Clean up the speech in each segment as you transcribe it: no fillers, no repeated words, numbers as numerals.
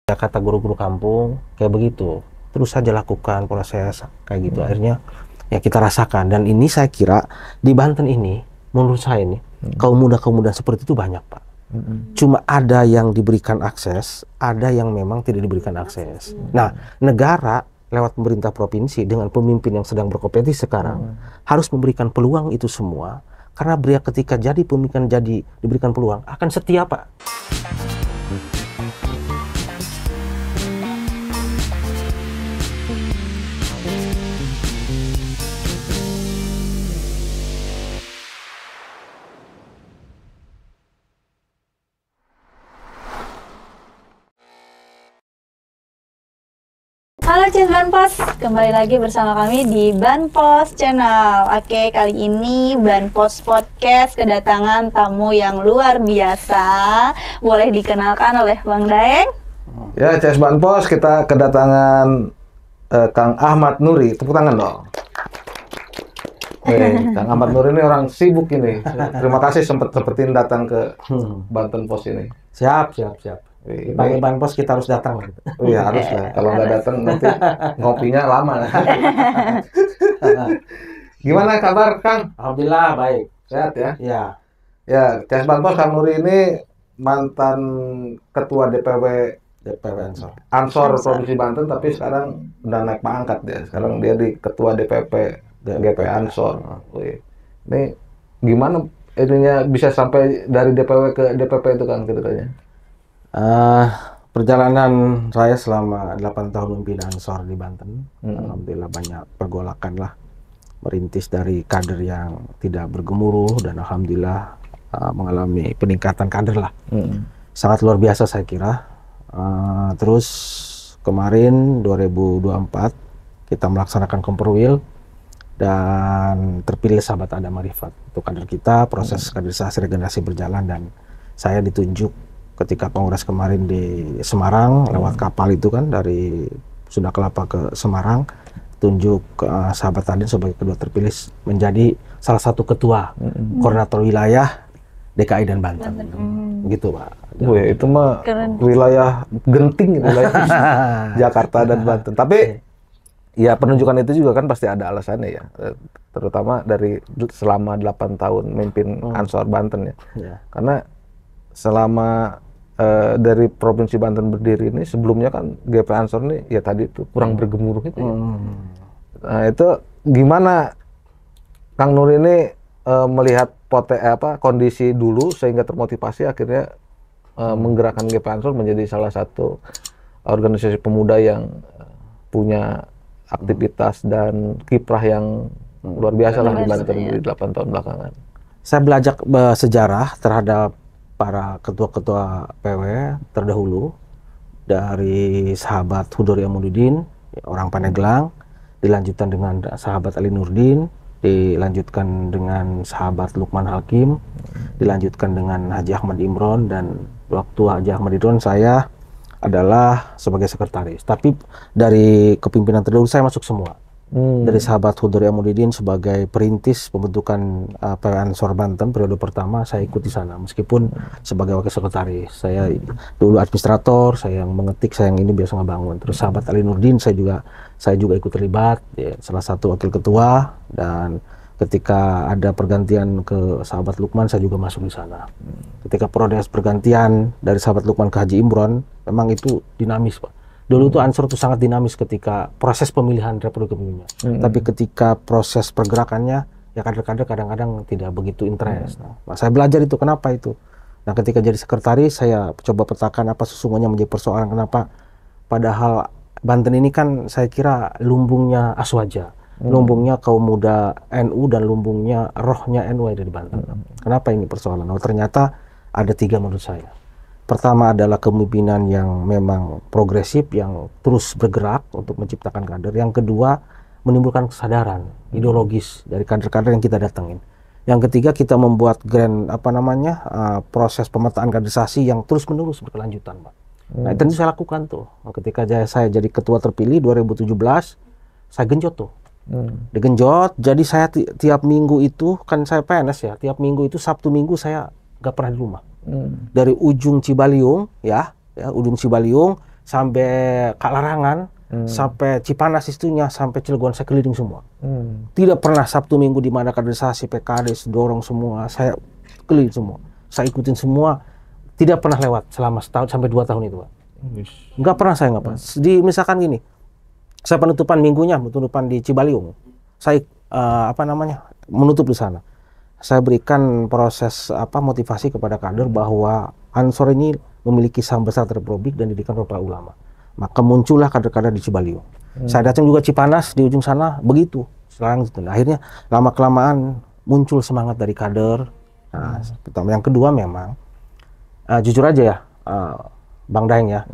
Ya, kata guru-guru kampung kayak begitu. Terus saja lakukan proses kayak gitu. Akhirnya ya kita rasakan. Dan ini saya kira di Banten ini, menurut saya ini kaum muda seperti itu banyak, Pak. Cuma ada yang diberikan akses, ada yang memang tidak diberikan akses. Nah, negara lewat pemerintah provinsi dengan pemimpin yang sedang berkompetisi sekarang harus memberikan peluang itu semua. Karena beliau ketika jadi pemimpin diberikan peluang akan setia, Pak. Halo Cis Banpos, kembali lagi bersama kami di Banpos Channel. Oke, kali ini Banpos Podcast kedatangan tamu yang luar biasa. Boleh dikenalkan oleh Bang Daeng? Ya, Cis Banpos, kita kedatangan Kang Ahmad Nuri. Tepuk tangan dong. Kang Ahmad Nuri ini orang sibuk ini. Terima kasih sempetin datang ke Banten Pos ini. Siap. Dipanggil Banpos kita harus datang. Oh iya, harus lah. Kalau nggak datang nanti ngopinya lama. Gimana kabar, Kang? Alhamdulillah baik. Sehat ya? Ya. Ya, Cis Banpos, Kang Nuri ini mantan ketua DPW Ansor Provinsi Banten, tapi sekarang udah naik pangkat dia. Sekarang dia di ketua DPP GP Ansor. Ini gimana ininya bisa sampai dari DPW ke DPP itu, Kang, ceritanya? Perjalanan saya selama 8 tahun memimpin Ansor di Banten, alhamdulillah banyak pergolakan lah, merintis dari kader yang tidak bergemuruh dan alhamdulillah mengalami peningkatan kader lah, sangat luar biasa saya kira. Terus kemarin 2024 kita melaksanakan Komperwil dan terpilih sahabat Adam Marifat untuk kader kita. Proses kaderisasi regenerasi berjalan dan saya ditunjuk ketika kongres kemarin di Semarang lewat kapal itu kan dari Sunda Kelapa ke Semarang, tunjuk sahabat Adin sebagai kedua terpilih menjadi salah satu ketua koordinator wilayah DKI dan Banten. Gitu, Pak. Wih, itu mah wilayah genting, wilayah Jakarta dan Banten. Tapi ya penunjukan itu juga kan pasti ada alasannya ya. Terutama dari selama 8 tahun memimpin Ansor Banten ya. Karena selama dari Provinsi Banten berdiri ini, sebelumnya kan GP Ansor ini ya tadi itu kurang bergemuruh itu ya. Nah, itu gimana Kang Nur ini melihat kondisi dulu sehingga termotivasi akhirnya menggerakkan GP Ansor menjadi salah satu organisasi pemuda yang punya aktivitas dan kiprah yang luar biasa lah di Banten di 8 tahun belakangan. Saya belajar sejarah terhadap para ketua-ketua PW terdahulu, dari sahabat Hudori Amunuddin, orang Pandeglang, dilanjutkan dengan sahabat Ali Nurdin, dilanjutkan dengan sahabat Lukman Hakim, dilanjutkan dengan Haji Ahmad Imron, dan waktu Haji Ahmad Imron saya adalah sebagai sekretaris. Tapi dari kepimpinan terdahulu saya masuk semua. Dari sahabat Hudori Amunuddin sebagai perintis pembentukan PW Ansor Banten periode pertama, saya ikut di sana meskipun sebagai wakil sekretaris. Saya dulu administrator, saya yang mengetik, saya yang ini biasa ngebangun. Terus sahabat Ali Nurdin saya juga ikut terlibat ya, salah satu wakil ketua, dan ketika ada pergantian ke sahabat Lukman saya juga masuk di sana. Ketika proses pergantian dari sahabat Lukman ke Haji Imron, memang itu dinamis, Pak. Dulu tuh Ansor tuh sangat dinamis ketika proses pemilihan republik kepemimpinan. Tapi ketika proses pergerakannya, ya kader-kader kadang-kadang tidak begitu interest. Nah, saya belajar itu, kenapa itu. Nah, ketika jadi sekretaris, saya coba petakan apa sesungguhnya menjadi persoalan, kenapa. Padahal Banten ini kan saya kira lumbungnya Aswaja, lumbungnya kaum muda NU, dan lumbungnya rohnya NU ada di Banten. Kenapa ini persoalan? Oh, ternyata ada 3 menurut saya. Pertama adalah kepemimpinan yang memang progresif, yang terus bergerak untuk menciptakan kader. Yang kedua, menimbulkan kesadaran ideologis dari kader-kader yang kita datangin. Yang ketiga, kita membuat proses pemetaan kaderisasi yang terus-menerus berkelanjutan, Pak. Nah, itu saya lakukan tuh. Ketika saya jadi ketua terpilih 2017, saya genjot tuh. Digenjot, jadi saya tiap minggu itu, kan saya PNS ya, tiap minggu itu Sabtu Minggu saya gak pernah di rumah. Dari ujung Cibaliung ujung Cibaliung sampai Kak Larangan, sampai Cipanas istunya, sampai Cilegon saya keliling semua. Tidak pernah Sabtu Minggu di mana kaderisasi PKD dorong semua, saya keliling semua. Saya ikutin semua, tidak pernah lewat selama setahun sampai 2 tahun itu, Pak. Nggak pernah saya nggak pernah. Misalkan gini, saya penutupan minggunya, penutupan di Cibaliung, saya menutup di sana. Saya berikan proses motivasi kepada kader bahwa Ansor ini memiliki saham besar terhadap Republik dan didikan para ulama. Maka muncullah kader-kader di Cibaliung. Saya datang juga Cipanas di ujung sana, begitu. Akhirnya lama-kelamaan muncul semangat dari kader. Nah, pertama. Yang kedua memang, jujur aja ya, Bang Daeng ya,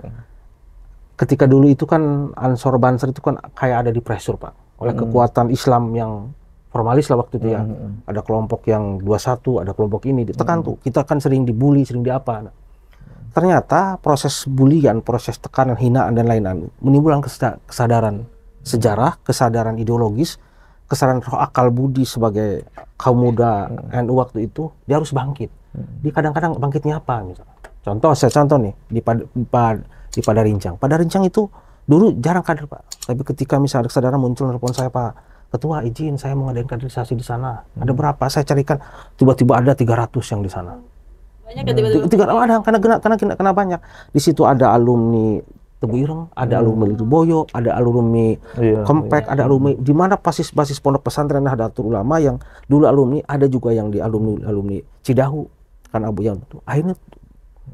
ketika dulu itu kan Ansor Banser itu kan kayak ada di pressure, Pak, oleh kekuatan Islam yang formalis lah waktu itu ya. Ada kelompok yang 21, ada kelompok ini ditekan tuh. Kita kan sering dibully, sering diapa. Nah, ternyata proses bulian, proses tekanan, hinaan dan lain-lain menimbulkan kesadaran sejarah, kesadaran ideologis, kesadaran roh akal budi sebagai kaum muda NU waktu itu, dia harus bangkit. Dia kadang-kadang bangkitnya apa misalnya. Saya contoh nih di Padarincang. Padarincang itu dulu jarang kader, Pak. Tapi ketika misalnya ada kesadaran muncul telepon saya, Pak, Ketua izin saya mau ngadain kaderisasi di sana. Ada berapa? Saya carikan, tiba-tiba ada 300 yang di sana. Banyak ya tiba-tiba. Ada karena banyak. Di situ ada alumni Tebu Ireng, ada alumni Lirboyo, ada alumni Kompak, ada alumni di mana basis pondok pesantren Nahdlatul Ulama yang dulu alumni, ada juga yang di alumni Cidahu kan Abu yang itu. Akhirnya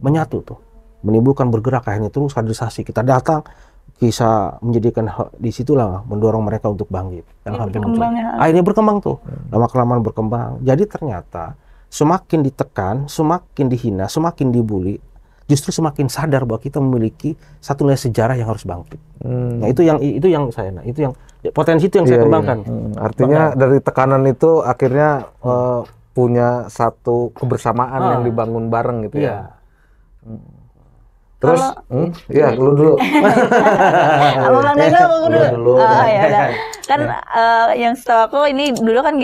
menyatu tuh, menimbulkan bergerak, akhirnya terus kaderisasi. Kita datang bisa menjadikan di situlah mendorong mereka untuk bangkit. Akhirnya berkembang tuh, lama-kelamaan berkembang. Jadi ternyata semakin ditekan, semakin dihina, semakin dibully, justru semakin sadar bahwa kita memiliki satu nilai sejarah yang harus bangkit. Nah itu yang potensi itu yang saya kembangkan. Artinya dari tekanan itu akhirnya punya satu kebersamaan yang dibangun bareng gitu ya. Terus, lu dulu. Apa Bang Daeng dulu? Ya udah. Kan yang setahu aku ini dulu kan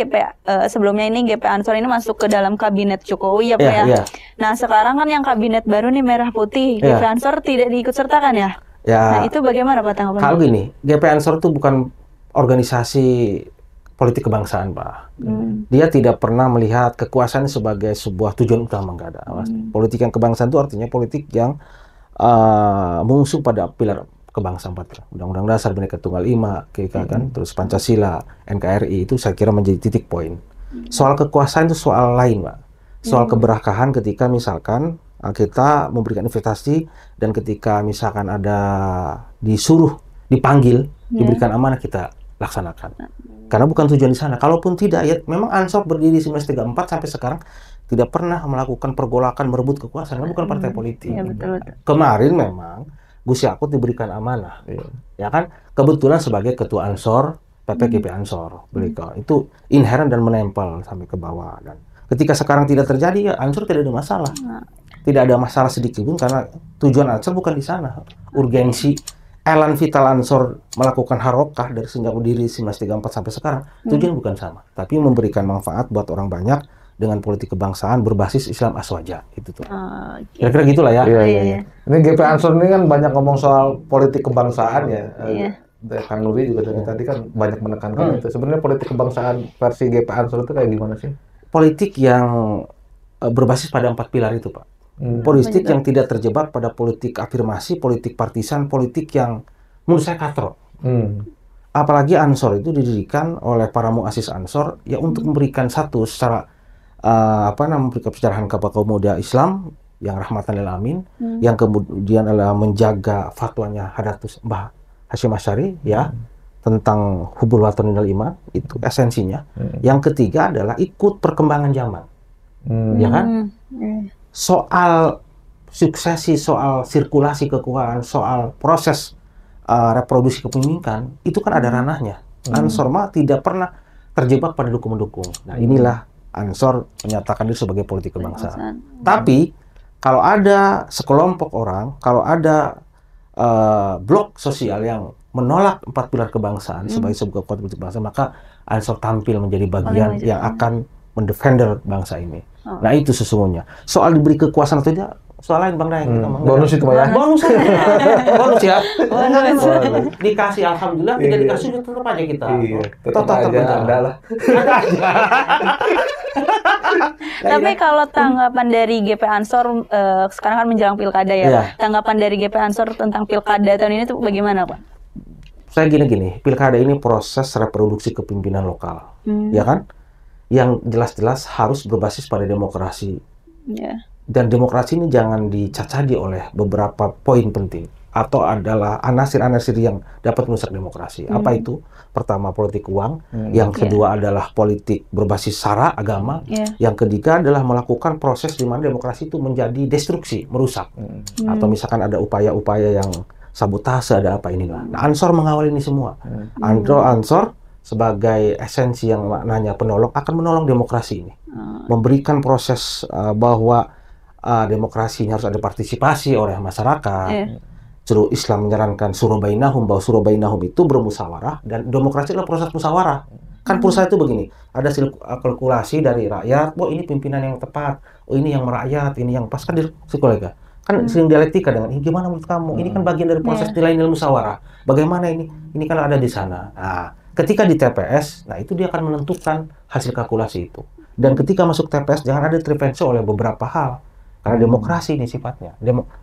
sebelumnya ini GP Ansor ini masuk ke dalam kabinet Jokowi ya Pak ya. Nah sekarang kan yang kabinet baru nih merah putih, GP Ansor tidak diikut sertakan ya? Nah itu bagaimana Pak tanggapannya? Kalau gini, GP Ansor itu bukan organisasi politik kebangsaan, Pak. Dia tidak pernah melihat kekuasaan sebagai sebuah tujuan utama, nggak ada. Politik yang kebangsaan itu artinya politik yang mengusung pada pilar kebangsaan 4, Undang-Undang Dasar Bhinneka Tunggal Ika, kan, terus Pancasila, NKRI itu saya kira menjadi titik poin. Soal kekuasaan itu soal lain, Pak. Soal keberkahan ketika misalkan kita memberikan investasi dan ketika misalkan ada dipanggil, diberikan amanah kita laksanakan. Karena bukan tujuan di sana. Kalaupun tidak, ya memang Ansor berdiri 1934 sampai sekarang tidak pernah melakukan pergolakan merebut kekuasaan, karena bukan partai politik. Ya, betul. Kemarin memang Gus Yakut diberikan amanah, ya kan? Kebetulan sebagai ketua Ansor, PPGP Ansor, beliau itu inherent dan menempel sampai ke bawah. Dan ketika sekarang tidak terjadi, ya Ansor tidak ada masalah, tidak ada masalah sedikit pun karena tujuan Ansor bukan di sana. Urgensi elan vital Ansor melakukan harokah dari sejak berdiri 1934 sampai sekarang, tujuan bukan sama, tapi memberikan manfaat buat orang banyak dengan politik kebangsaan berbasis Islam aswaja itu tuh. Kira-kira gitulah ya. Iya. Ini GP Ansor ini kan banyak ngomong soal politik kebangsaan ya. Kang Nuri juga dari tadi kan banyak menekankan itu. Sebenarnya politik kebangsaan versi GP Ansor itu kayak gimana sih? Politik yang berbasis pada 4 pilar itu, Pak. Politik yang tidak terjebak pada politik afirmasi, politik partisan, politik yang menurut saya katrok. Apalagi Ansor itu didirikan oleh para muassis Ansor ya untuk memberikan satu secara memberikan pencerahan kepada kaum muda Islam yang rahmatan lil alamin, yang kemudian adalah menjaga fatwanya Hadratus Mbah Hasyim Asy'ari ya tentang hubul watani wal iman, itu esensinya. Yang ketiga adalah ikut perkembangan zaman. Ya kan? Soal suksesi, soal sirkulasi kekuasaan, soal proses reproduksi kepemimpinan itu kan ada ranahnya. Ansor mah tidak pernah terjebak pada dukung-mendukung. Nah, inilah Ansor menyatakan diri sebagai politik kebangsaan. Tapi kalau ada sekelompok orang, kalau ada blok sosial yang menolak 4 pilar kebangsaan sebagai sebuah kekuatan politik bangsa, maka Ansor tampil menjadi bagian yang akan mendefender bangsa ini. Nah itu sesungguhnya. Soal diberi kekuasaan atau tidak, soal lain Bang Daeng. Kita Bonus itu Pak ya. Bonus aja. Bonus ya. Bonus. Dikasih alhamdulillah, tidak dikasih tetap aja kita. Iya, tetap Total aja terpenjara. ada lah. Tapi kalau tanggapan dari GP Ansor sekarang kan menjelang pilkada ya, Iya. tanggapan dari GP Ansor tentang pilkada tahun ini tuh bagaimana Pak? Saya gini, pilkada ini proses reproduksi kepemimpinan lokal, ya kan? Yang jelas-jelas harus berbasis pada demokrasi. Ya. Dan demokrasi ini jangan dicacadi oleh beberapa poin penting atau adalah anasir-anasir yang dapat merusak demokrasi. Apa itu? Pertama, politik uang. Yang kedua adalah politik berbasis sara, agama. Yang ketiga adalah melakukan proses di mana demokrasi itu menjadi destruksi, merusak. Atau misalkan ada upaya-upaya yang sabotase, ada apa inilah. Nah, Ansor mengawal ini semua. Ansor sebagai esensi yang maknanya penolong akan menolong demokrasi ini. Memberikan proses bahwa demokrasi ini harus ada partisipasi oleh masyarakat. Suruh Islam menyarankan suruh bainahum, bahwa suruh bainahum itu bermusyawarah, dan demokrasi adalah proses musyawarah. Kan pulsa itu begini, ada kalkulasi dari rakyat, oh ini pimpinan yang tepat, oh ini yang merakyat, ini yang pas, kan kolega. Kan sering dialektika dengan, gimana menurut kamu? Ini kan bagian dari proses nilai-nilai musyawarah. Bagaimana ini? Ini kan ada di sana. Nah, ketika di TPS, nah itu dia akan menentukan hasil kalkulasi itu. Dan ketika masuk TPS, jangan ada intervensi oleh beberapa hal. Karena demokrasi ini sifatnya.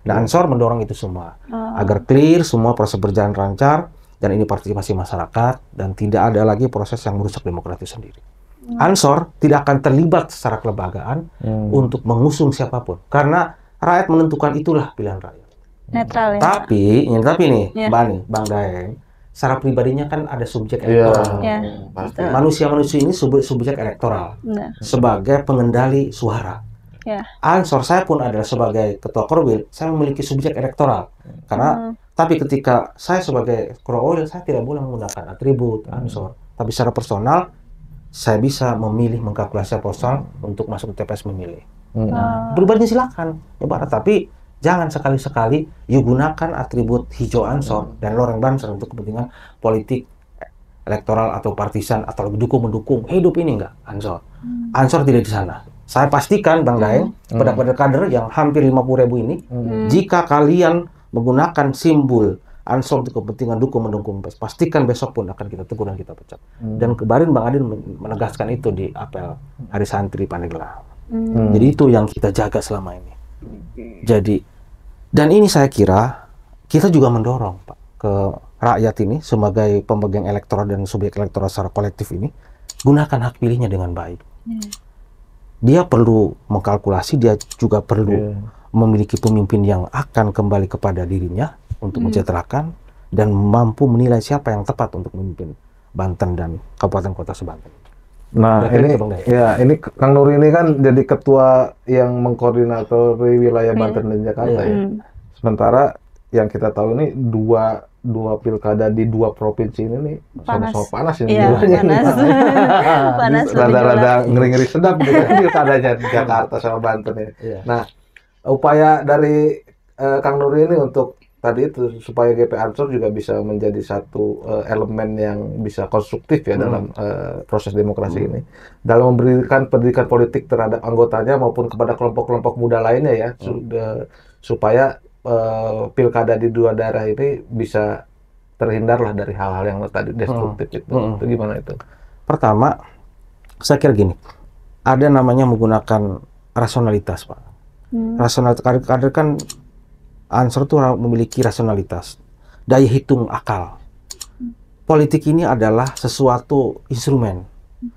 Nah, Ansor mendorong itu semua. Agar clear, semua proses berjalan lancar, dan ini partisipasi masyarakat, dan tidak ada lagi proses yang merusak demokrasi sendiri. Ansor tidak akan terlibat secara kelembagaan untuk mengusung siapapun. Karena rakyat menentukan, itulah pilihan rakyat. Netral ya. Tapi nih, Bang Daeng, secara pribadinya kan ada subjek elektoral. Manusia-manusia ini subjek elektoral sebagai pengendali suara. Ansor, saya pun adalah sebagai ketua Korwil, saya memiliki subjek elektoral. Karena tapi ketika saya sebagai Korwil, saya tidak boleh menggunakan atribut Ansor. Tapi secara personal, saya bisa memilih mengkalkulasi personal untuk masuk ke TPS memilih. Pribadinya silakan, tapi jangan sekali-sekali gunakan atribut hijau Ansor dan loreng Banser untuk kepentingan politik elektoral atau partisan atau mendukung hidup ini enggak Ansor. Ansor tidak di sana. Saya pastikan Bang Daeng, pada kader yang hampir 50.000 ini, jika kalian menggunakan simbol Ansor untuk kepentingan mendukung, pastikan besok pun akan kita tegur dan kita pecat. Dan kemarin Bang Adin menegaskan itu di apel Hari Santri Pandeglang. Jadi itu yang kita jaga selama ini. Jadi, dan ini saya kira kita juga mendorong Pak ke rakyat ini sebagai pemegang elektoral dan subjek elektoral secara kolektif ini, gunakan hak pilihnya dengan baik. Dia perlu mengkalkulasi, dia juga perlu memiliki pemimpin yang akan kembali kepada dirinya untuk mensejahterakan dan mampu menilai siapa yang tepat untuk memimpin Banten dan kabupaten kota sebanten. Nah, ini Kang Nuri ini kan jadi ketua yang mengkoordinatori wilayah Banten dan Jakarta ya. Sementara yang kita tahu ini dua pilkada di dua provinsi ini nih sama-sama panas ini. Panas. Rada-rada ngeri-ngeri sedap gitu kan pilkadanya Jakarta sama Banten ya. Nah, upaya dari Kang Nuri ini untuk tadi itu supaya GP Ansor juga bisa menjadi satu elemen yang bisa konstruktif ya dalam proses demokrasi ini, dalam memberikan pendidikan politik terhadap anggotanya maupun kepada kelompok-kelompok muda lainnya ya, supaya pilkada di dua daerah ini bisa terhindarlah dari hal-hal yang tadi destruktif itu. Itu gimana itu? Pertama, saya kira gini, ada namanya menggunakan rasionalitas Pak. Rasionalitas kader kan Ansor itu memiliki rasionalitas, daya hitung akal. Politik ini adalah sesuatu instrumen,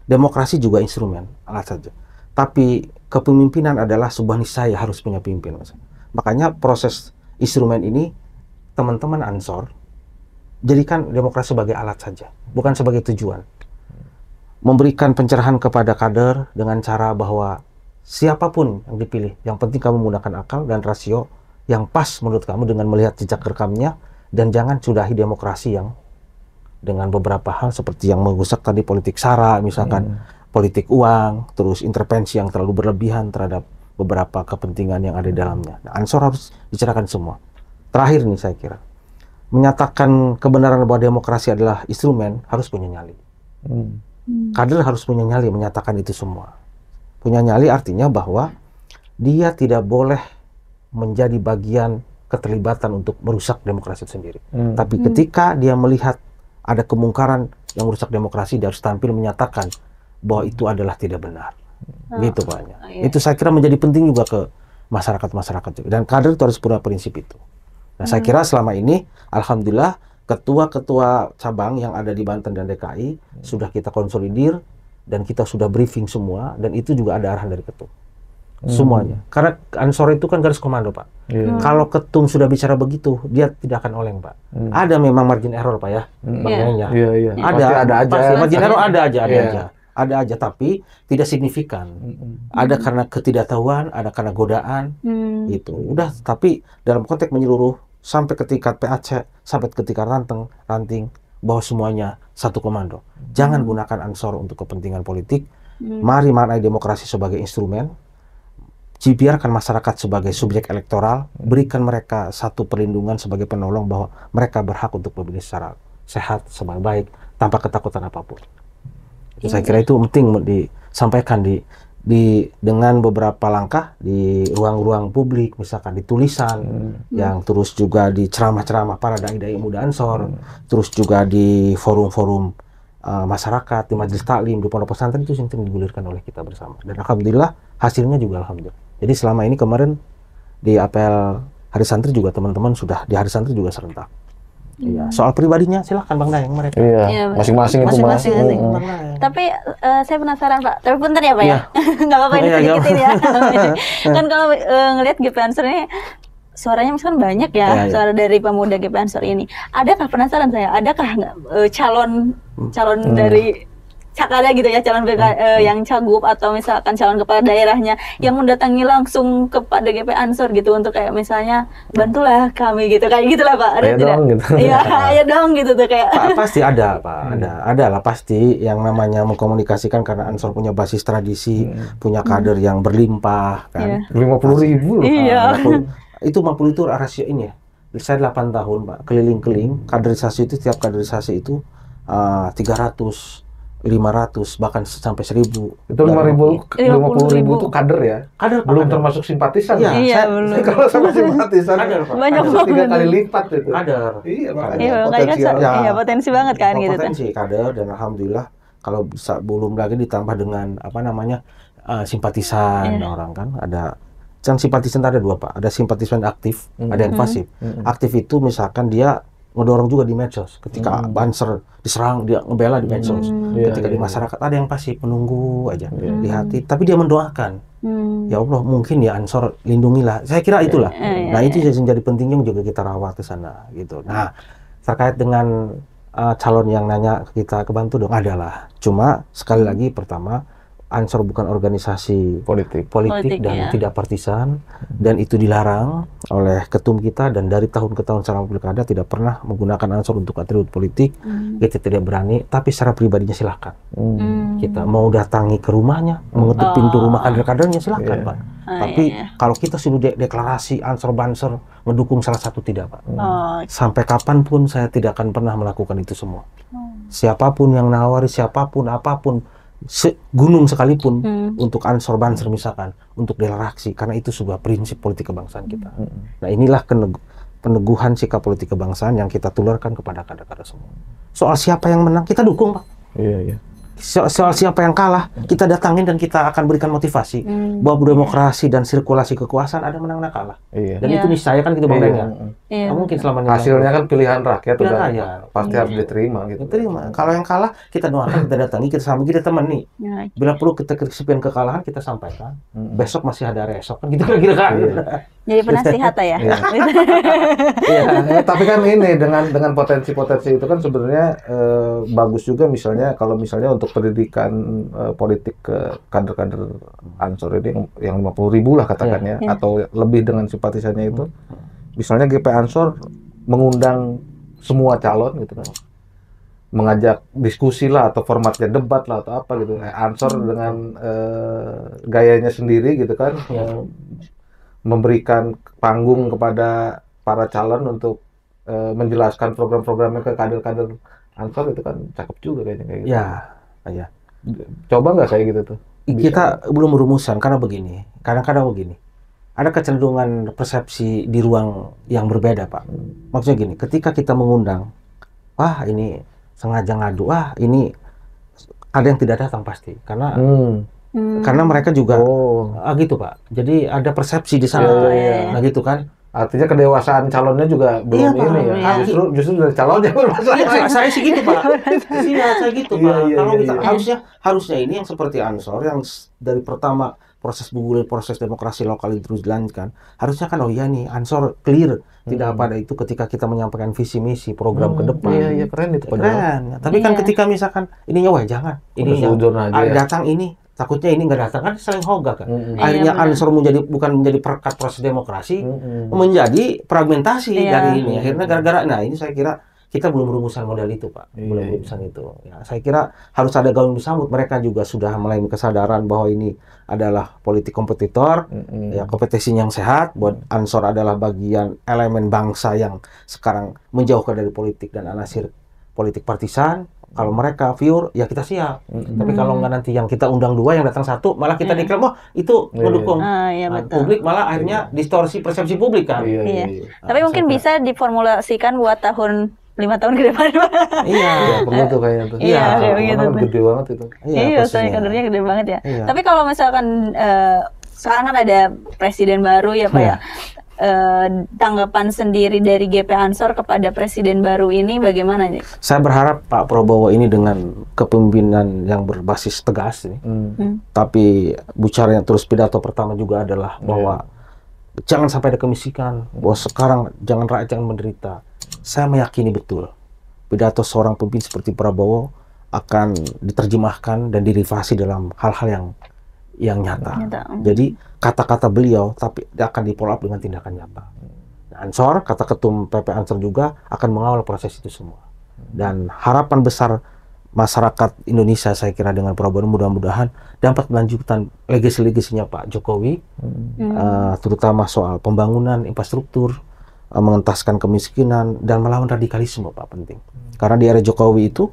demokrasi juga instrumen, alat saja. Tapi kepemimpinan adalah sebuah niscaya harus punya pemimpin. Makanya proses instrumen ini teman-teman Ansor jadikan demokrasi sebagai alat saja, bukan sebagai tujuan. Memberikan pencerahan kepada kader dengan cara bahwa siapapun yang dipilih, yang penting kamu menggunakan akal dan rasio yang pas menurut kamu dengan melihat jejak rekamnya, dan jangan sudahi demokrasi yang dengan beberapa hal seperti yang merusak tadi politik sara, misalkan politik uang, terus intervensi yang terlalu berlebihan terhadap beberapa kepentingan yang ada di dalamnya. Nah, Ansor harus dicerahkan semua. Terakhir nih saya kira, menyatakan kebenaran bahwa demokrasi adalah instrumen harus punya nyali. Kader harus punya nyali menyatakan itu semua. Punya nyali artinya bahwa dia tidak boleh menjadi bagian keterlibatan untuk merusak demokrasi itu sendiri. Tapi ketika dia melihat ada kemungkaran yang merusak demokrasi, dia harus tampil menyatakan bahwa itu adalah tidak benar. Gitu Pak. Itu saya kira menjadi penting juga ke masyarakat juga. Dan kader itu harus punya prinsip itu. Nah, saya kira selama ini alhamdulillah ketua-ketua cabang yang ada di Banten dan DKI sudah kita konsolidir dan kita sudah briefing semua, dan itu juga ada arahan dari ketum. Semuanya. Karena Ansor itu kan garis komando, Pak. Kalau ketum sudah bicara begitu, dia tidak akan oleng, Pak. Ada memang margin error, Pak ya. Bagiannya. Ada aja. Pasti margin error ada aja, tapi tidak signifikan. Ada karena ketidaktahuan, ada karena godaan, gitu. Udah, tapi dalam konteks menyeluruh sampai ke tingkat PAC, sampai ke tingkat ranting, bahwa semuanya satu komando. Jangan gunakan Ansor untuk kepentingan politik. Mari maknai demokrasi sebagai instrumen. Biarkan masyarakat sebagai subjek elektoral, berikan mereka satu perlindungan sebagai penolong bahwa mereka berhak untuk memilih secara sehat, sebaik-baik, tanpa ketakutan apapun. Saya kira itu penting disampaikan dengan beberapa langkah di ruang-ruang publik, misalkan di tulisan, yang terus juga di ceramah-ceramah para dai-dai muda Ansor, terus juga di forum-forum masyarakat, di majelis taklim, di pondok pesantren, itu yang digulirkan oleh kita bersama. Dan alhamdulillah hasilnya juga alhamdulillah. Jadi selama ini kemarin di apel Hari Santri juga teman-teman sudah di Hari Santri juga serentak. Iya, soal pribadinya silakan Bang Dayang mereka. Iya, masing-masing itu Mas. Tapi saya penasaran Pak. Tapi punten ya Pak ya. Nggak apa-apa ini sedikit ya. Kan kalau ngelihat GP Ansor ini suaranya misalkan banyak ya, suara dari pemuda GP Ansor ini. Adakah, penasaran saya, adakah calon dari Cakarnya gitu ya, calon yang cagup atau misalkan calon kepala daerahnya yang mendatangi langsung kepada GP Ansor gitu untuk kayak misalnya bantulah kami gitu, kayak gitulah Pak. Ada tidak? Iya, ayo dong gitu tuh kayak. Pasti ada Pak, ada lah pasti yang namanya mengkomunikasikan, karena Ansor punya basis tradisi, punya kader yang berlimpah kan. 50.000 loh. Iya. Itu 50 itu rasio ini ya. Saya 8 tahun Pak, keliling-keliling, kaderisasi itu, tiap kaderisasi itu 300, 500, bahkan sampai 1.000. Itu 50.000 itu kader ya? Kader, belum termasuk simpatisan. Iya, belum. Kalau sama simpatisan, banyak banget. 3 kali lipat itu. Kader. Iya, makanya potensi banget kan gitu. Potensi kader, dan alhamdulillah kalau bisa belum lagi ditambah dengan simpatisan orang kan. Ada simpatisan ada 2 Pak. Ada simpatisan aktif, ada yang pasif. Aktif itu misalkan dia ngedorong juga di medsos. Ketika Banser diserang, dia ngebela di medsos. Ketika di masyarakat ada yang pasif, menunggu aja di hati, tapi dia mendoakan. Ya Allah, mungkin ya Ansor lindungilah. Saya kira itulah. Nah, itu yang jadi pentingnya juga kita rawat ke sana gitu. Nah, terkait dengan calon yang nanya kita kebantu dong, adalah. Cuma sekali lagi, pertama, Ansor bukan organisasi politik dan tidak partisan, dan itu dilarang oleh ketum kita, dan dari tahun ke tahun selama pilkada tidak pernah menggunakan Ansor untuk atribut politik. Kita tidak berani, tapi secara pribadinya silahkan. Kita mau datangi ke rumahnya, mengetuk pintu rumah kader-kadernya, silahkan Pak. Tapi kalau kita sudah deklarasi Ansor Banser mendukung salah satu, tidak Pak. Sampai kapanpun saya tidak akan pernah melakukan itu semua. Siapapun yang nawari, siapapun, apapun, gunung sekalipun, untuk Ansor Banser misalkan, untuk deklarasi, karena itu sebuah prinsip politik kebangsaan kita. Nah, inilah peneguhan sikap politik kebangsaan yang kita tularkan kepada kader-kader semua. Soal siapa yang menang, kita dukung Pak. Iya. Soal siapa yang kalah, kita datangin dan kita akan berikan motivasi bahwa demokrasi dan sirkulasi kekuasaan ada menang dan kalah. Dan itu niscaya kan gitu Bang Dayang. Nggak mungkin selamanya. Hasilnya kan pilihan rakyat, pasti harus diterima gitu. Diterima. Kalau yang kalah, kita doakan, kita datangi, kita sambut, kita temani. Bila perlu kita kesepian kekalahan, kita sampaikan. Besok masih ada esok kan gitu kira-kira kan. Jadi penasihat ya. Tapi kan ini dengan potensi-potensi itu kan sebenarnya bagus juga, misalnya kalau misalnya untuk pendidikan politik ke kader-kader Ansor ini yang 50.000 lah katakannya, atau lebih dengan simpatisannya itu, misalnya GP Ansor mengundang semua calon gitu kan, mengajak diskusi lah, atau formatnya debat lah atau apa gitu. Ansor dengan gayanya sendiri gitu kan, memberikan panggung kepada para calon untuk menjelaskan program-programnya ke kader-kader Ansor, itu kan cakep juga kayaknya kayak gitu. Ya. Coba nggak kayak gitu tuh? Kita belum merumuskan, karena begini. Kadang-kadang begini. ada kecenderungan persepsi di ruang yang berbeda, Pak. Maksudnya gini, ketika kita mengundang, wah ini sengaja ngadu, wah ini ada yang tidak datang pasti, karena mereka juga gitu, Pak. Jadi ada persepsi di sana, nah gitu kan. Artinya kedewasaan calonnya juga belum ini ya. Justru dari calonnya bermasalah. Iya, saya sih gitu, Pak. Iya, saya gitu, Pak. Kalau kita harusnya ini yang seperti Ansor yang dari pertama proses demokrasi lokal itu terus dilanjutkan. Harusnya kan iya nih Ansor clear, tidak apa ada itu ketika kita menyampaikan visi misi program ke depan. Iya, keren itu Pak. Keren. Tapi kan ketika misalkan ininya jangan. Ini datang ini takutnya ini nggak datang, kan saling hogak kan. Akhirnya Ansor bukan menjadi perekat proses demokrasi, menjadi fragmentasi dari ini. Akhirnya gara-gara, nah ini saya kira kita belum rumusan model itu, Pak. Belum rumusan itu. Ya, saya kira harus ada gaung disambut. Mereka juga sudah mulai kesadaran bahwa ini adalah politik kompetitor, ya kompetisi yang sehat. Buat Ansor adalah bagian elemen bangsa yang sekarang menjauhkan dari politik dan anasir politik partisan. Kalau mereka viewer, ya kita siap. Tapi kalau nggak nanti yang kita undang 2, yang datang 1, malah kita diklaim, itu mendukung. Publik malah akhirnya distorsi persepsi publik kan. Tapi mungkin bisa diformulasikan buat 5 tahun ke depan. Iya, perlu tuh kayaknya tuh. Iya, begitu. Gede banget itu. Iya, soalnya kadernya gede banget ya. Tapi kalau misalkan sekarang kan ada presiden baru ya, Pak ya. Tanggapan sendiri dari GP Ansor kepada presiden baru ini bagaimana nih? Saya berharap Pak Prabowo ini dengan kepemimpinan yang berbasis tegas nih, tapi bicaranya terus pidato pertama juga adalah bahwa jangan sampai ada kemiskinan, bahwa sekarang rakyat jangan menderita. Saya meyakini betul pidato seorang pemimpin seperti Prabowo akan diterjemahkan dan direvisi dalam hal-hal yang nyata. Jadi kata-kata beliau tapi akan di-follow up dengan tindakan nyata. Ansor, kata ketum PP Ansor juga akan mengawal proses itu semua. Dan harapan besar masyarakat Indonesia saya kira dengan Prabowo mudah-mudahan dapat melanjutkan legasi-legasinya Pak Jokowi, terutama soal pembangunan infrastruktur, mengentaskan kemiskinan dan melawan radikalisme, Pak, penting. Karena di era Jokowi itu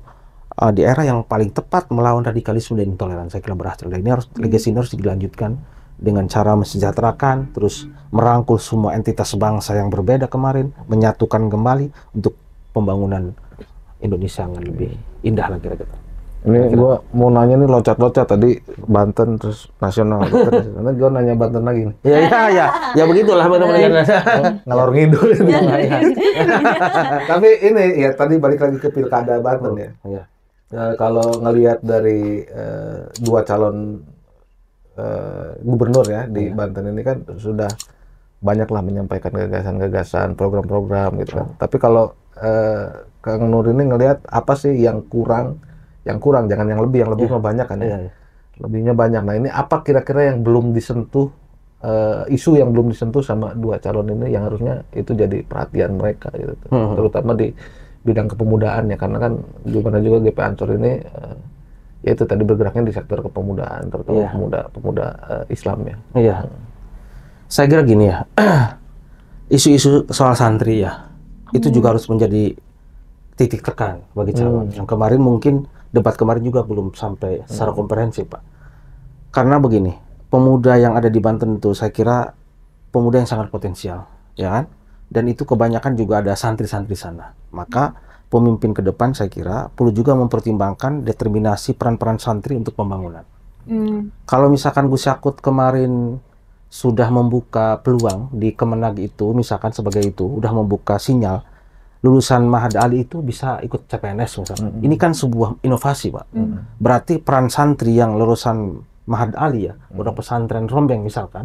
di era yang paling tepat melawan radikalisme dan intoleransi, saya kira berhasil. Dan ini legasi ini harus dilanjutkan dengan cara mensejahterakan, terus merangkul semua entitas bangsa yang berbeda kemarin, menyatukan kembali untuk pembangunan Indonesia yang lebih indah lagi kira-kira. Ini gua mau nanya nih loncat-loncat tadi Banten terus nasional. Nanti gua nanya Banten lagi nih. Ya begitulah benar-benar ngalor ngidul. Tapi ini ya tadi balik lagi ke pilkada Banten ya. Kalau ngelihat dari 2 calon gubernur ya di Banten ini kan sudah banyaklah menyampaikan gagasan-gagasan, program-program gitu kan. Tapi kalau Kang Nur ini ngelihat apa sih yang kurang, jangan yang lebih mah banyak kan ya. Lebihnya banyak. Nah, ini apa kira-kira yang belum disentuh, isu yang belum disentuh sama 2 calon ini yang harusnya itu jadi perhatian mereka gitu. Terutama di bidang kepemudaan ya, karena kan gimana juga GP Ansor ini ya itu tadi bergeraknya di sektor kepemudaan, terutama pemuda Islam ya. Iya. Saya kira gini ya, isu-isu soal santri ya, itu juga harus menjadi titik tekan bagi calon. Yang kemarin mungkin debat kemarin juga belum sampai secara komprehensif, Pak. Karena begini, pemuda yang ada di Banten itu saya kira pemuda yang sangat potensial, ya kan? Dan itu kebanyakan juga ada santri-santri sana. Maka pemimpin ke depan saya kira perlu juga mempertimbangkan determinasi peran-peran santri untuk pembangunan. Kalau misalkan Gus Yakut kemarin sudah membuka peluang di Kemenag itu, misalkan sebagai itu, udah membuka sinyal, lulusan Mahad Ali itu bisa ikut CPNS misalkan. Ini kan sebuah inovasi, Pak. Berarti peran santri yang lulusan Mahad Ali ya, udah pesantren Rombeng misalkan,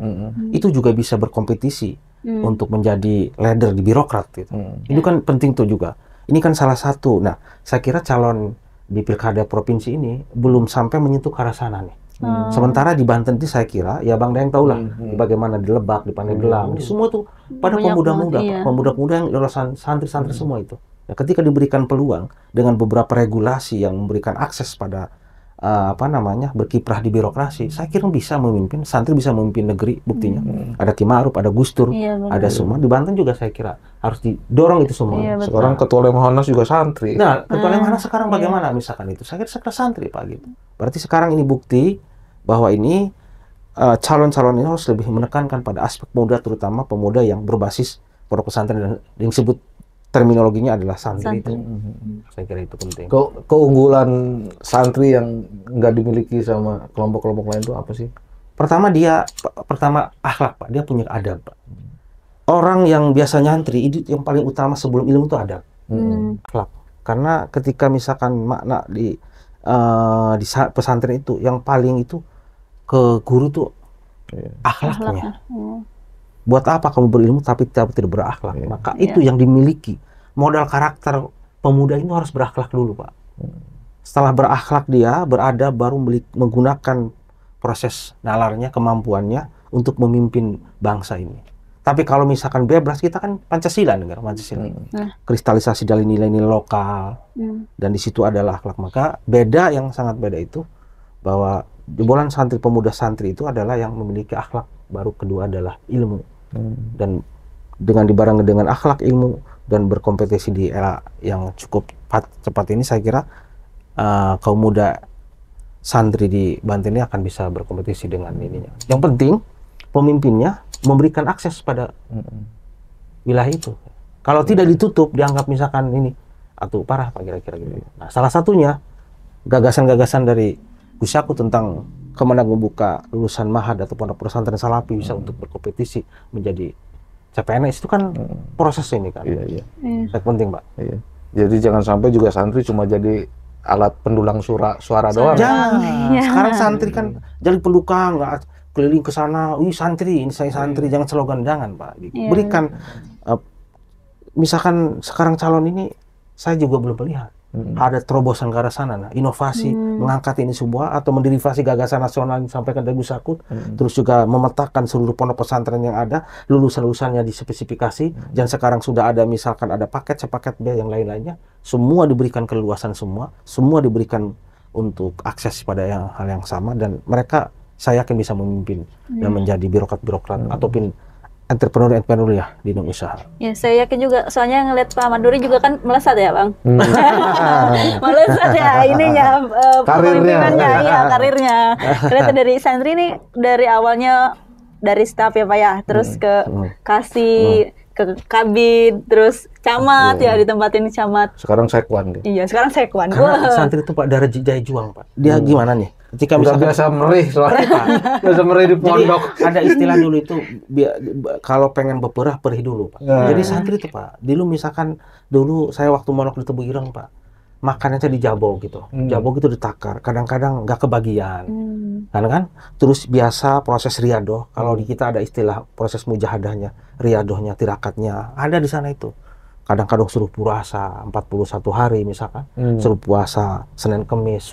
itu juga bisa berkompetisi untuk menjadi leader di birokrat gitu. Itu kan penting tuh juga. Ini kan salah satu. Nah, saya kira calon di pilkada provinsi ini belum sampai menyentuh ke arah sana nih. Sementara di Banten itu saya kira, ya Bang Daeng tahu lah bagaimana di Lebak, di Pandeglang, di semua tuh pada pemuda-muda, pemuda-pemuda yang lulusan santri-santri semua itu. Ya, ketika diberikan peluang dengan beberapa regulasi yang memberikan akses pada berkiprah di birokrasi, saya kira bisa memimpin, santri bisa memimpin negeri, buktinya. Ada Ki Ma'ruf, ada Gus Dur, ada semua. Di Banten juga saya kira harus didorong itu semua. Sekarang Ketua Lemhanas juga santri. Nah, Ketua Lemhanas sekarang bagaimana misalkan itu? Saya kira santri, Pak, gitu. Berarti sekarang ini bukti bahwa ini calon-calon ini harus lebih menekankan pada aspek pemuda, terutama pemuda yang berbasis pondok pesantren dan yang disebut terminologinya adalah santri. Itu. Saya kira itu penting. Keunggulan santri yang nggak dimiliki sama kelompok-kelompok lain itu apa sih? Pertama akhlak, Pak. Dia punya adab, Pak. Orang yang biasa nyantri itu yang paling utama sebelum ilmu itu adab, akhlak. Karena ketika misalkan makna di pesantren itu yang paling itu ke guru tuh akhlaknya. Buat apa kamu berilmu tapi tidak berakhlak? Maka itu yang dimiliki. Modal karakter pemuda itu harus berakhlak dulu, Pak. Setelah berakhlak dia beradab, baru menggunakan proses nalarnya, kemampuannya untuk memimpin bangsa ini. Tapi kalau misalkan bebas, kita kan Pancasila, negara Pancasila. Kristalisasi dari nilai-nilai lokal, dan di situ adalah akhlak. Maka beda, yang sangat beda itu, bahwa jebolan santri, pemuda santri itu adalah yang memiliki akhlak, baru kedua adalah ilmu. Dan dengan dibarengi dengan akhlak, ilmu, dan berkompetisi di era yang cukup cepat ini, saya kira kaum muda santri di Banten ini akan bisa berkompetisi dengan ininya. Yang penting, pemimpinnya memberikan akses pada wilayah itu. Kalau tidak ditutup, dianggap misalkan ini atau parah, Pak, kira-kira gitu. Nah, salah satunya gagasan-gagasan dari Gus Yakut tentang kemana membuka lulusan Mahad atau pondok pesantren Salafi bisa untuk berkompetisi menjadi CPNS, itu kan proses ini kan. Sangat penting, Pak. Jadi jangan sampai juga santri cuma jadi alat pendulang suara doang. Jangan. Sekarang santri kan jadi pendukung, nggak keliling ke sana, wih santri, ini saya santri, jangan slogan, jangan, Pak. Berikan, misalkan sekarang calon ini, saya juga belum melihat ada terobosan ke arah sana, nah, inovasi, mengangkat ini semua, atau menderivasi gagasan nasional yang disampaikan dari Gus Yakut, terus juga memetakan seluruh pondok pesantren yang ada, lulusan-lulusannya dispesifikasi, dan sekarang sudah ada misalkan ada paket, sepaket B, yang lain-lainnya, semua diberikan keluasan semua diberikan untuk akses pada hal yang sama, dan mereka saya yakin bisa memimpin dan menjadi birokrat-birokrat ataupun entrepreneur ya di dunia usaha. Ya, saya yakin juga, soalnya ngeliat Pak Maduri juga kan melesat ya, Bang. Melesat ya ininya, kepemimpinannya, karirnya. Ternyata dari santri ini dari awalnya dari staf ya, Pak ya, terus ke kasih, ke kabin, terus camat ya, ditempatin camat. Sekarang sekwan dia. Iya, sekarang sekwan. Karena santri itu, Pak, darah jaya juang, Pak. Dia gimana nih? Ketika misalkan biasa merih soalnya, Pak. Biasa merih di pondok. Jadi, ada istilah dulu itu, kalau pengen berperah, perih dulu, Pak. Jadi santri itu, Pak, dulu misalkan, dulu saya waktu mondok di Tebu Ireng, Pak, makanannya dijabok gitu. Jabok itu ditakar, kadang-kadang nggak kebagian. Karena kan, terus biasa proses riadoh, kalau di kita ada istilah proses mujahadahnya, riadohnya, tirakatnya, ada di sana itu. Kadang-kadang suruh puasa 41 hari misalkan, suruh puasa Senin Kemis,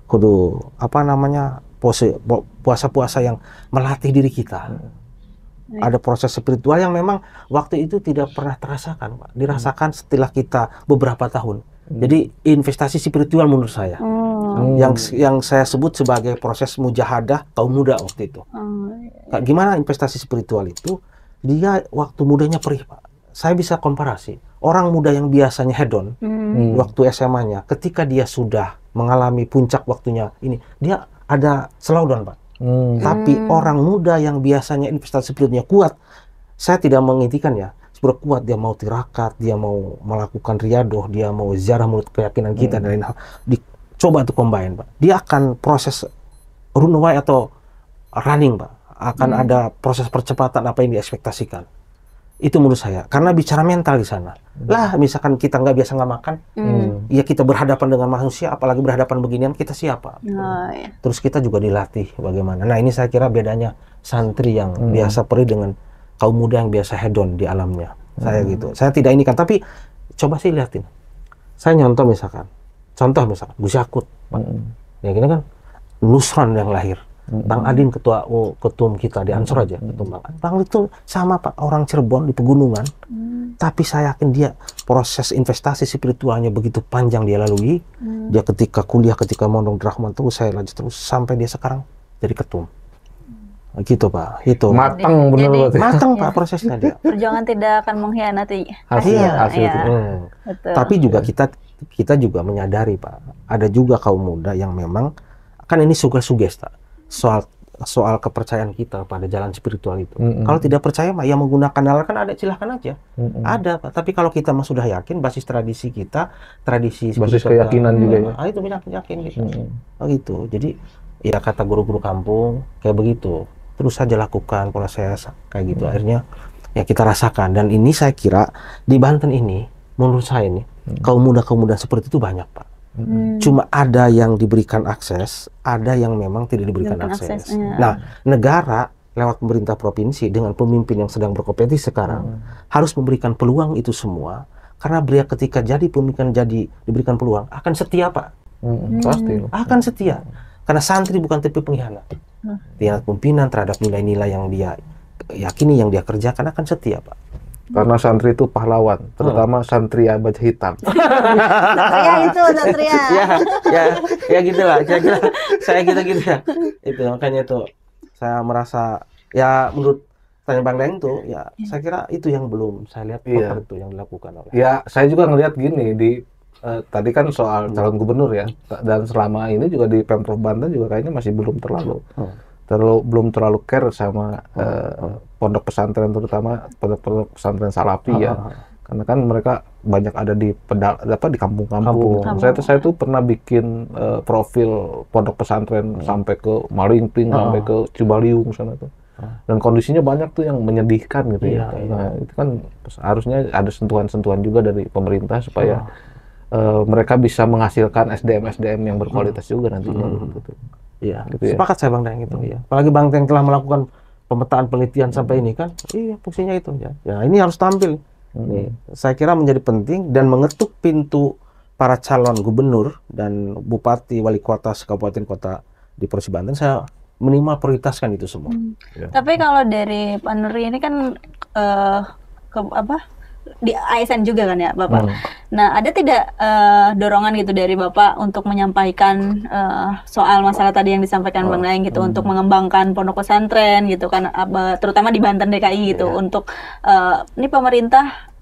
kudu apa namanya, puasa-puasa yang melatih diri kita. Ada proses spiritual yang memang waktu itu tidak pernah terasakan, Pak. Dirasakan setelah kita beberapa tahun. Jadi investasi spiritual menurut saya, yang saya sebut sebagai proses mujahadah kaum muda waktu itu. Gimana investasi spiritual itu? Dia waktu mudanya perih, Pak. Saya bisa komparasi orang muda yang biasanya hedon waktu SMA-nya, ketika dia sudah mengalami puncak waktunya ini, dia ada slowdown, Pak. Tapi orang muda yang biasanya investasi spiritualnya kuat, saya tidak mengintikan ya, sudah kuat, dia mau tirakat, dia mau melakukan riadoh, dia mau ziarah menurut keyakinan kita dan lain hal, dicoba untuk combine, Pak. Dia akan proses runway atau running, Pak. Akan ada proses percepatan apa yang diekspektasikan. Itu menurut saya, karena bicara mental di sana. Lah, misalkan kita nggak biasa nggak makan, ya kita berhadapan dengan manusia, apalagi berhadapan beginian, kita siapa? Terus kita juga dilatih bagaimana. Nah, ini saya kira bedanya santri yang biasa perih dengan kaum muda yang biasa hedon di alamnya. Saya gitu. Saya tidak ini kan, tapi coba sih lihatin. Saya contoh misalkan Gus Yakut, ya gini kan, Nusron yang lahir. Bang Adin ketum kita di Ansor aja, ketum Bang itu sama, Pak, orang Cirebon di pegunungan, tapi saya yakin dia proses investasi spiritualnya begitu panjang dia lalui. Dia ketika kuliah, ketika mondok Rahman terus, saya lanjut terus sampai dia sekarang jadi ketum. Gitu, Pak. Itu matang bener berarti. Matang, Pak, prosesnya dia. Perjuangan tidak akan mengkhianati hasil. Tapi juga kita juga menyadari, Pak, ada juga kaum muda yang memang kan ini suges, Pak. Soal soal kepercayaan kita pada jalan spiritual itu. Kalau tidak percaya mah ya menggunakan nalar kan ada, silahkan aja. Ada Pak. Tapi kalau kita mah sudah yakin basis tradisi kita, tradisi Basis spiritual keyakinan juga ya. itu yakin gitu. Oh gitu. Jadi ya kata guru-guru kampung kayak begitu. Terus saja lakukan proses kayak gitu. Akhirnya ya kita rasakan, dan ini saya kira di Banten ini menurut saya nih kaum muda seperti itu banyak Pak. Cuma ada yang diberikan akses, ada yang memang tidak diberikan akses. Nah, negara lewat pemerintah provinsi dengan pemimpin yang sedang berkompetisi sekarang harus memberikan peluang itu semua, karena beliau ketika jadi pemimpin, diberikan peluang akan setia Pak. Pasti. Akan setia, karena santri bukan tipe pengkhianat. Dia pimpinan terhadap nilai-nilai yang dia yakini, yang dia kerjakan, akan setia Pak. Karena santri itu pahlawan, terutama santri baju hitam. Satria. ya gitulah. Saya gitu ya. Itu makanya itu saya merasa ya menurut tanya Bang Daeng tuh ya saya kira itu yang belum saya lihat proper itu yang dilakukan oleh. Ya, saya juga ngelihat gini di tadi kan soal calon gubernur ya, dan selama ini juga di Pemprov Banten juga kayaknya masih belum belum terlalu care sama pondok pesantren, terutama pondok pesantren Salafi ya, karena kan mereka banyak ada di di kampung-kampung. Saya tuh pernah bikin profil pondok pesantren sampai ke Malingping, sampai ke Cibaliung sana tuh, dan kondisinya banyak tuh yang menyedihkan gitu ya. Nah, itu kan harusnya ada sentuhan-sentuhan juga dari pemerintah supaya mereka bisa menghasilkan SDM yang berkualitas juga nantinya. Iya, gitu ya. Sepakat saya Bang Daeng itu ya. Apalagi Bang Daeng telah melakukan pemetaan penelitian sampai ini kan, iya fungsinya itu ya. Ya ini harus tampil. Nih, saya kira menjadi penting dan mengetuk pintu para calon gubernur dan bupati, wali kota, kabupaten kota di Provinsi Banten. Saya minimal prioritaskan itu semua. Ya. Tapi kalau dari Pak Nuri ini kan di ASN juga kan ya Bapak. Nah, ada tidak dorongan gitu dari Bapak untuk menyampaikan soal masalah tadi yang disampaikan Bang Daeng gitu, untuk mengembangkan pondok pesantren gitu kan, terutama di Banten DKI gitu, untuk ini pemerintah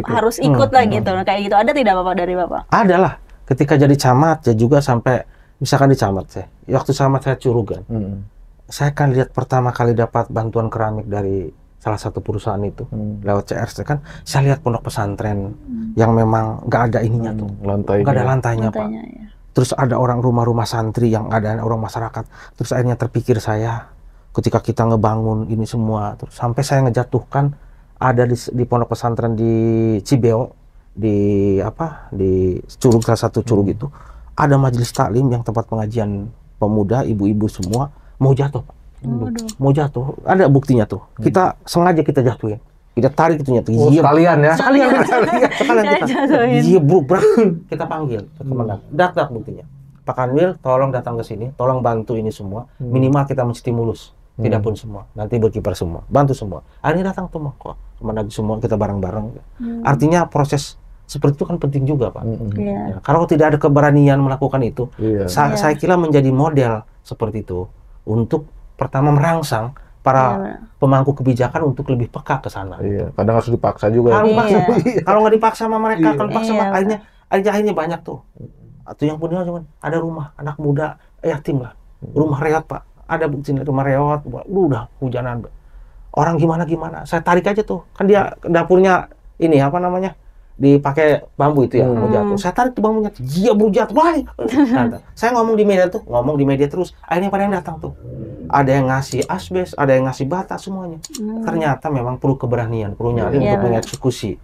harus ikut lah gitu, kayak gitu. Ada tidak Bapak dari Bapak? Ada lah. Ketika jadi camat ya juga sampai misalkan di camat waktu camat saya Curugan, saya kan lihat pertama kali dapat bantuan keramik dari salah satu perusahaan itu lewat CRC kan, saya lihat pondok pesantren yang memang nggak ada ininya tuh, nggak ada lantainya Pak. Ya. Terus ada orang rumah-rumah santri yang ada orang masyarakat. Terus akhirnya terpikir saya ketika kita ngebangun ini semua, terus sampai saya ngejatuhkan ada di pondok pesantren di Cibeo di Curug, salah satu curug itu ada majelis taklim yang tempat pengajian pemuda, ibu-ibu semua mau jatuh Pak. Mau jatuh, ada buktinya tuh. Kita sengaja kita jatuhin, kita tarik itunya tuh. Sekalian ya? Sekalian kita. Iya bro, kita panggil ke Kemenag. Dat buktinya. Pak Kanwil, tolong datang ke sini, tolong bantu ini semua. Minimal kita menstimulus, tidak pun semua. Nanti berkibar semua, bantu semua. Akhirnya datang tuh kok Kemenag semua, kita bareng-bareng. Artinya proses seperti itu kan penting juga Pak. Ya, kalau tidak ada keberanian melakukan itu, saya kira menjadi model seperti itu untuk pertama merangsang para pemangku kebijakan untuk lebih peka ke sana. Iya, kadang harus dipaksa juga. Kalau nggak dipaksa sama mereka, kalau dipaksa akhirnya banyak tuh. Atau yang punya cuma ada rumah anak muda yatim lah, rumah reot Pak, ada bukti rumah reot, udah hujanan. Orang gimana, saya tarik aja tuh, kan dia dapurnya ini dipakai bambu itu ya, mau jatuh. Saya tarik tuh bambunya, dia mau jatuh, saya ngomong di media terus, akhirnya pada yang datang tuh. Ada yang ngasih asbes, ada yang ngasih bata, semuanya. Ternyata memang perlu keberanian, perlu nyali untuk mengeksekusi.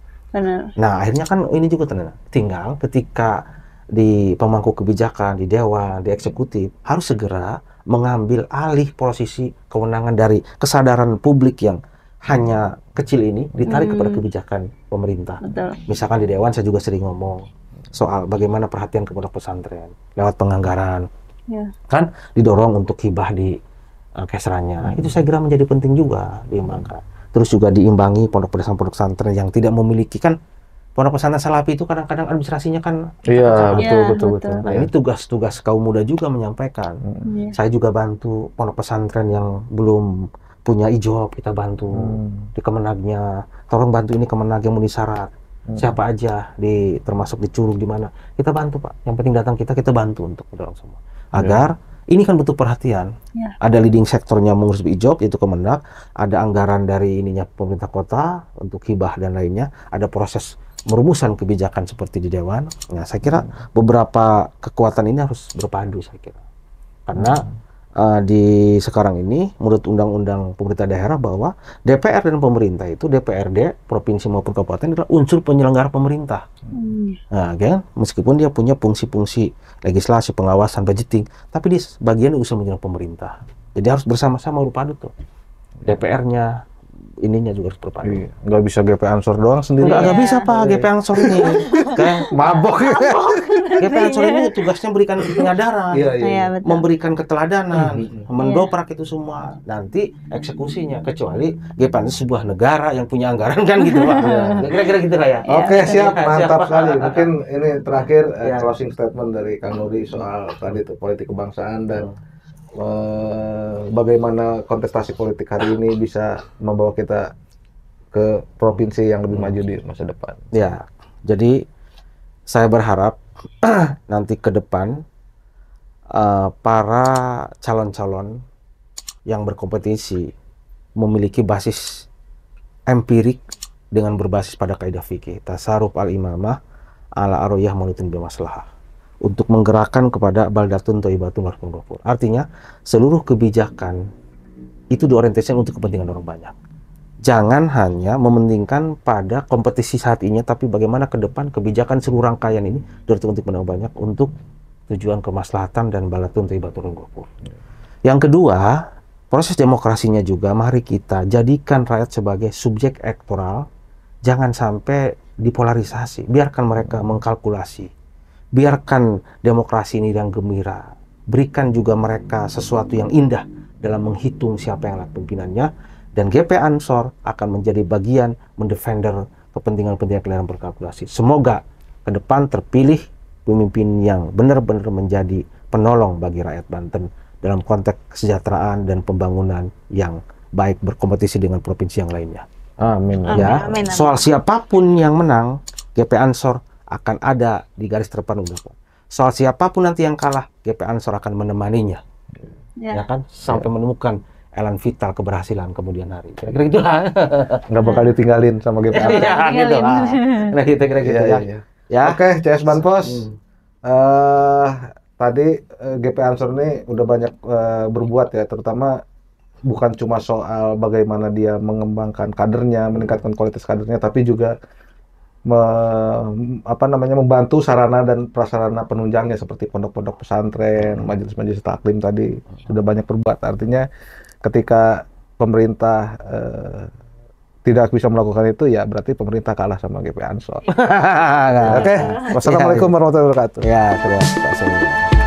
Nah, akhirnya kan ini juga tinggal ketika di pemangku kebijakan, di dewan, di eksekutif, harus segera mengambil alih posisi kewenangan dari kesadaran publik yang hanya kecil ini, ditarik kepada kebijakan pemerintah. Misalkan di dewan saya juga sering ngomong soal bagaimana perhatian kepada pesantren lewat penganggaran, kan didorong untuk hibah di kesrannya. Itu saya kira menjadi penting juga diimbangkan. Terus juga diimbangi pondok pesantren yang tidak memiliki, kan pondok pesantren Salafi itu kadang-kadang administrasinya kan betul. Nah, ini tugas kaum muda juga menyampaikan. Saya juga bantu pondok pesantren yang belum punya ijob, kita bantu di Kemenagnya. Tolong bantu ini Kemenag yang memenuhi syarat. Siapa aja termasuk di Curug di mana, kita bantu Pak. Yang penting datang kita bantu untuk mendorong semua. Agar Ini kan butuh perhatian. Ya. Ada leading sektornya mengurus Ijob, yaitu Kemendak. Ada anggaran dari ininya pemerintah kota untuk hibah dan lainnya. Ada proses merumusan kebijakan seperti di Dewan. Nah, saya kira beberapa kekuatan ini harus berpadu, saya kira. Karena di sekarang ini, menurut Undang-Undang Pemerintah Daerah bahwa DPR dan pemerintah itu, DPRD, provinsi maupun kabupaten adalah unsur penyelenggara pemerintah. Nah, kan? Meskipun dia punya fungsi-fungsi legislasi, pengawasan, budgeting, tapi di bagian unsur menyelenggara pemerintah. Jadi harus bersama-sama berpadu tuh. DPR-nya, ininya juga harus berpadu. Iya, nggak bisa GP Ansor doang sendiri. Nggak bisa Pak, GP Ansor ini. Kayak Mabok. GP Ansor ini tugasnya berikan penyadaran, Iya, betul. memberikan keteladanan, mendoprak itu semua. Nanti eksekusinya, kecuali GP Ansor sebuah negara yang punya anggaran kan gitu Pak. Kira-kira gitu lah ya. Oke, siap, Ya, mantap siap. sekali. Mungkin ini terakhir Ya. closing statement dari Kang Nuri soal tadi itu politik kebangsaan dan bagaimana kontestasi politik hari ini bisa membawa kita ke provinsi yang lebih maju di masa depan. Ya, jadi saya berharap nanti ke depan para calon-calon yang berkompetisi memiliki basis empirik dengan berbasis pada kaidah fikih tasarruf al-imamah ala aruyah manutin bimaslahah untuk menggerakkan kepada baldatun thayyibatun warqun ghafur. Artinya seluruh kebijakan itu diorientasikan untuk kepentingan orang banyak. Jangan hanya mementingkan pada kompetisi saat ini, tapi bagaimana ke depan kebijakan seluruh rangkaian ini untuk kepentingan orang banyak untuk tujuan kemaslahatan dan baldatun thayyibatun warqun ghafur. Yang kedua, proses demokrasinya juga mari kita jadikan rakyat sebagai subjek elektoral, jangan sampai dipolarisasi, biarkan mereka mengkalkulasi. Biarkan demokrasi ini yang gembira. Berikan juga mereka sesuatu yang indah dalam menghitung siapa yang adalah pimpinannya. Dan GP Ansor akan menjadi bagian mendefender kepentingan-kepentingan kalian berkalkulasi. Semoga ke depan terpilih pemimpin yang benar-benar menjadi penolong bagi rakyat Banten dalam konteks kesejahteraan dan pembangunan yang baik berkompetisi dengan provinsi yang lainnya. Amin. Ya, amin. soal siapapun yang menang, GP Ansor akan ada di garis terdepan untuk soal siapapun nanti yang kalah, GP Ansor akan menemaninya, ya kan, sampai menemukan elan vital keberhasilan kemudian hari. Kira-kira gitulah. Nggak bakal ditinggalin sama GP Ansor. Iya, gitu lah. Nah, kira-kira gitu ya. Ya. Oke, CS Banpos. Tadi GP Ansor ini udah banyak berbuat ya, terutama bukan cuma soal bagaimana dia mengembangkan kadernya, meningkatkan kualitas kadernya, tapi juga membantu sarana dan prasarana penunjangnya seperti pondok-pondok pesantren, majelis-majelis taklim tadi sudah banyak berbuat. Artinya ketika pemerintah tidak bisa melakukan itu, ya berarti pemerintah kalah sama GP Ansor. Oke, wassalamualaikum warahmatullahi wabarakatuh. Ya, sudah.